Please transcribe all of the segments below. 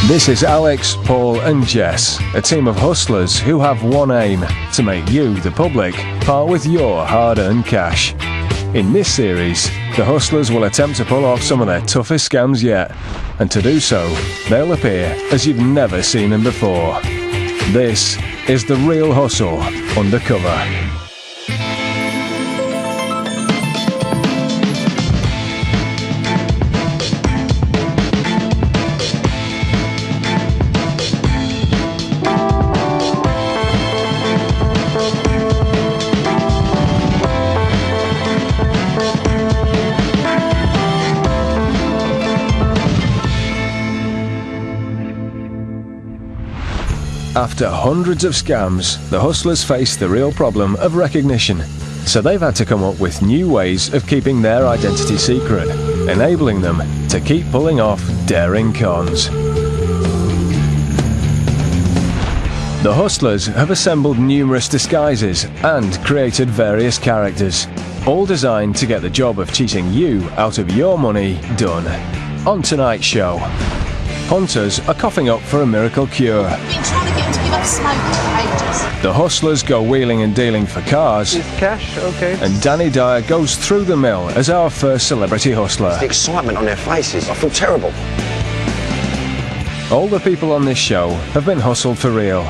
This is Alex, Paul and Jess, a team of hustlers who have one aim: to make you, the public, part with your hard-earned cash. In this series, the hustlers will attempt to pull off some of their toughest scams yet, and to do so, they'll appear as you've never seen them before. This is The Real Hustle Undercover. After hundreds of scams, the hustlers face the real problem of recognition. So they've had to come up with new ways of keeping their identity secret, enabling them to keep pulling off daring cons. The hustlers have assembled numerous disguises and created various characters, all designed to get the job of cheating you out of your money done. On tonight's show, punters are coughing up for a miracle cure. The hustlers go wheeling and dealing for cars. Is cash okay? And Danny Dyer goes through the mill as our first celebrity hustler. The excitement on their faces, I feel terrible. All the people on this show have been hustled for real,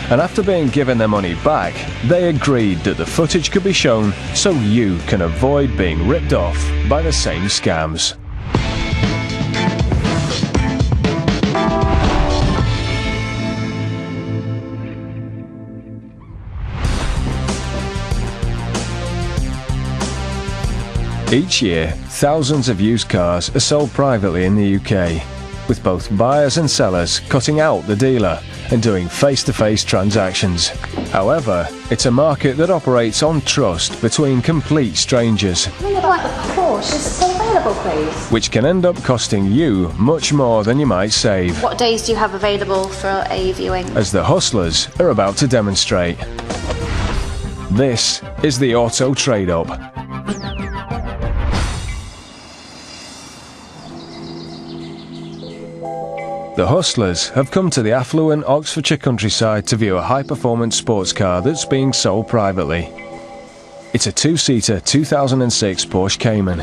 and after being given their money back, they agreed that the footage could be shown so you can avoid being ripped off by the same scams. Each year, thousands of used cars are sold privately in the UK, with both buyers and sellers cutting out the dealer and doing face-to-face transactions. However, it's a market that operates on trust between complete strangers, which can end up costing you much more than you might save. What days do you have available for a viewing? As the hustlers are about to demonstrate. This is the Auto Trade-Up. The hustlers have come to the affluent Oxfordshire countryside to view a high-performance sports car that's being sold privately. It's a two-seater 2006 Porsche Cayman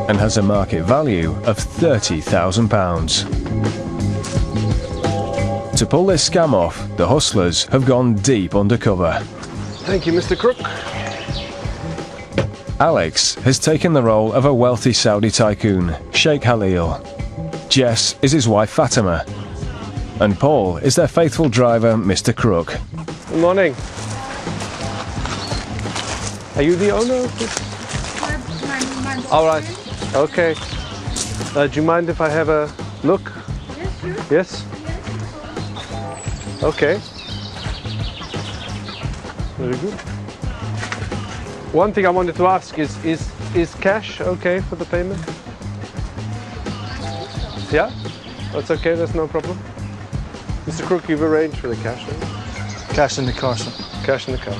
and has a market value of £30,000. To pull this scam off, the hustlers have gone deep undercover. Thank you, Mr. Crook. Alex has taken the role of a wealthy Saudi tycoon, Sheikh Halil. Jess is his wife Fatima. And Paul is their faithful driver, Mr. Crook. Good morning. Are you the owner of this? All right. Okay. Do you mind if I have a look? Yes, sure. Yes? Okay. Very good. One thing I wanted to ask is cash okay for the payment? Yeah? That's okay, that's no problem. Mr. Crook, you've arranged for the cash, right? Cash in the car, sir. Cash in the car.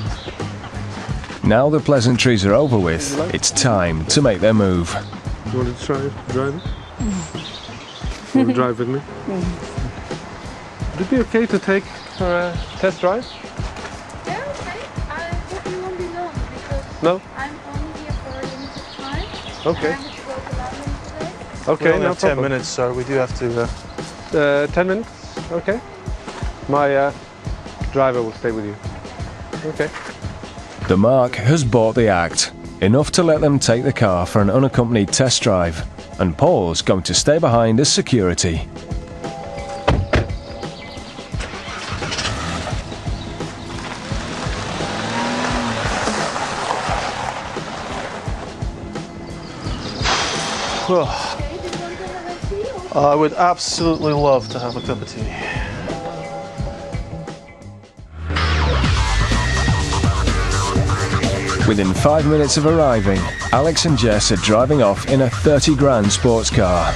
Now the pleasantries are over with, it's time to make their move. You want to try drive it? You want to drive with me? Would it be okay to take for a test drive? Yeah, okay. I hope you won't be long because No? I'm only here for a limited time. Okay. And I have to go to London today. Okay, We only no have 10 problem. minutes, sir. We do have to... 10 minutes? Okay. My driver will stay with you. Okay. The Mark has bought the act, enough to let them take the car for an unaccompanied test drive, and Paul's going to stay behind as security. I would absolutely love to have a cup of tea. Within 5 minutes of arriving, Alex and Jess are driving off in a 30 grand sports car.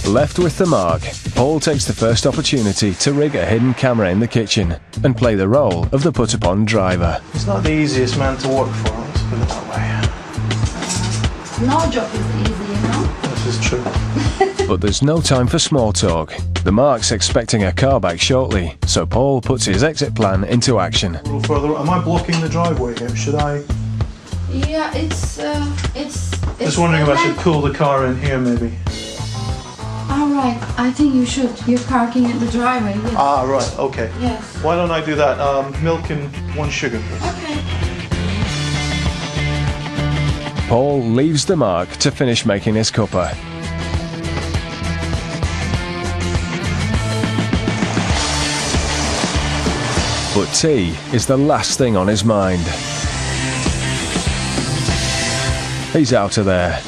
Left with the Mark, Paul takes the first opportunity to rig a hidden camera in the kitchen and play the role of the put-upon driver. He's not the easiest man to work for, let's put it that way. No job is easy, you know? Yes. This is true. But there's no time for small talk. The Mark's expecting a car back shortly, so Paul puts his exit plan into action. A little further. Am I blocking the driveway here? Should I? Yeah, it's Just wondering if I should pull the car in here, maybe. All right, I think you should. You're parking in the driveway. Yes. Ah, right. Okay. Yes. Why don't I do that? Milk and 1 sugar, please. Okay. Paul leaves the Mark to finish making his cuppa. But tea is the last thing on his mind. He's out of there.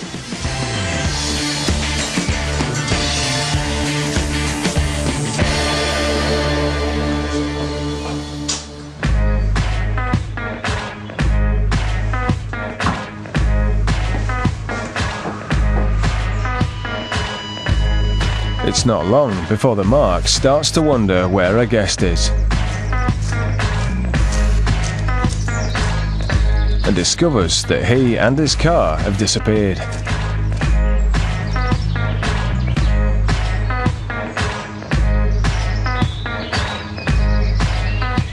It's not long before the Mark starts to wonder where a guest is. And discovers that he and his car have disappeared.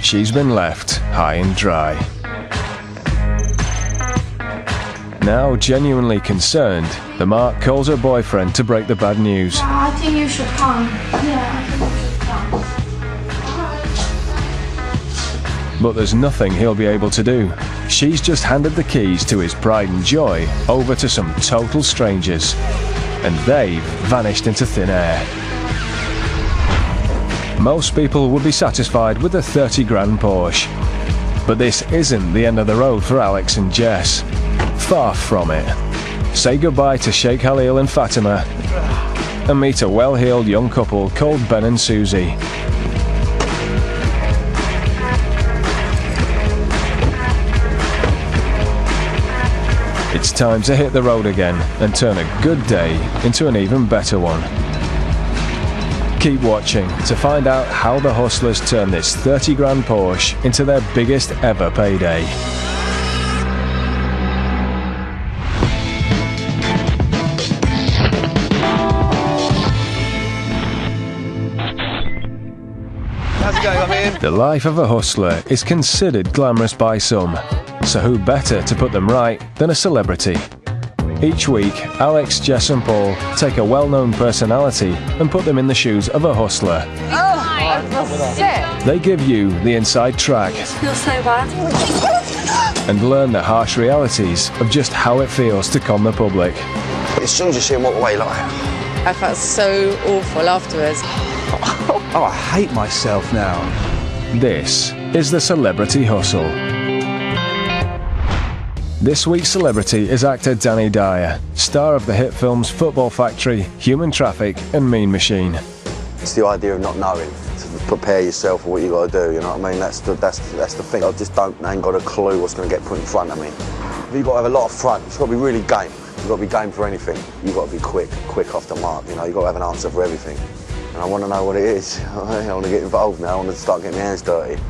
She's been left high and dry. Now genuinely concerned, the Mark calls her boyfriend to break the bad news. I think you should come. Yeah, I think you should come. But there's nothing he'll be able to do. She's just handed the keys to his pride and joy over to some total strangers. And they've vanished into thin air. Most people would be satisfied with a 30 grand Porsche. But this isn't the end of the road for Alex and Jess. Far from it. Say goodbye to Sheikh Khalil and Fatima and meet a well-heeled young couple called Ben and Susie. It's time to hit the road again and turn a good day into an even better one. Keep watching to find out how the hustlers turn this 30 grand Porsche into their biggest ever payday. The life of a hustler is considered glamorous by some, so who better to put them right than a celebrity? Each week, Alex, Jess and Paul take a well-known personality and put them in the shoes of a hustler. Oh, I feel sick. They give you the inside track Feels so bad. and learn the harsh realities of just how it feels to con the public. As soon as you see him walk away like that. I felt so awful afterwards. Oh, I hate myself now. This is the Celebrity Hustle. This week's celebrity is actor Danny Dyer, star of the hit films Football Factory, Human Traffic and Mean Machine. It's the idea of not knowing, to prepare yourself for what you got to do, you know what I mean? That's the thing. I just ain't got a clue what's going to get put in front of me. You've got to have a lot of front. It's got to be really game. You've got to be game for anything. You've got to be quick off the mark, you know? You've got to have an answer for everything. And I want to know what it is. I want to get involved now. I want to start getting my hands dirty.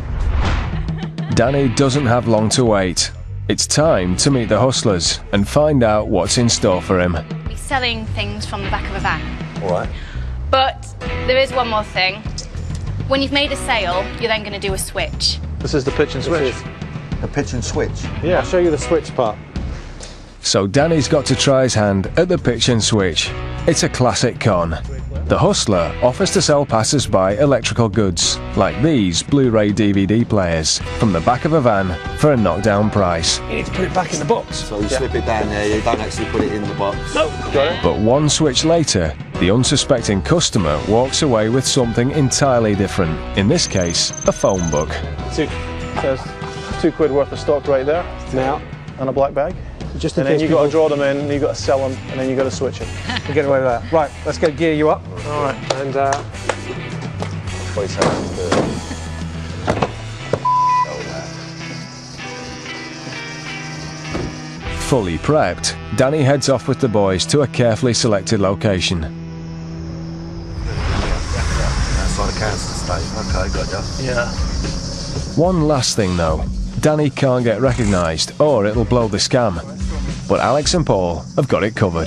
Danny doesn't have long to wait. It's time to meet the hustlers and find out what's in store for him. He's selling things from the back of a van. All right. But there is one more thing. When you've made a sale, you're then going to do a switch. This is the pitch and switch. The pitch and switch. Yeah, I'll show you the switch part. So Danny's got to try his hand at the pitch and switch. It's a classic con. The hustler offers to sell passers-by electrical goods, like these Blu-ray DVD players, from the back of a van for a knockdown price. You need to put it back in the box. So you slip it down there, you don't actually put it in the box. Nope, got it. But one switch later, the unsuspecting customer walks away with something entirely different. In this case, a phone book. There's £2 worth of stock right there. Now, And a black bag. just in And then case you've got to draw them in, and you've got to sell them, and then you've got to switch it. we're getting away with that. Right, let's go gear you up. All right. And Wait, so Fully prepped, Danny heads off with the boys to a carefully selected location. outside of Kansas State. Okay, got ya. Yeah. One last thing though, Danny can't get recognised or it'll blow the scam. But Alex and Paul have got it covered.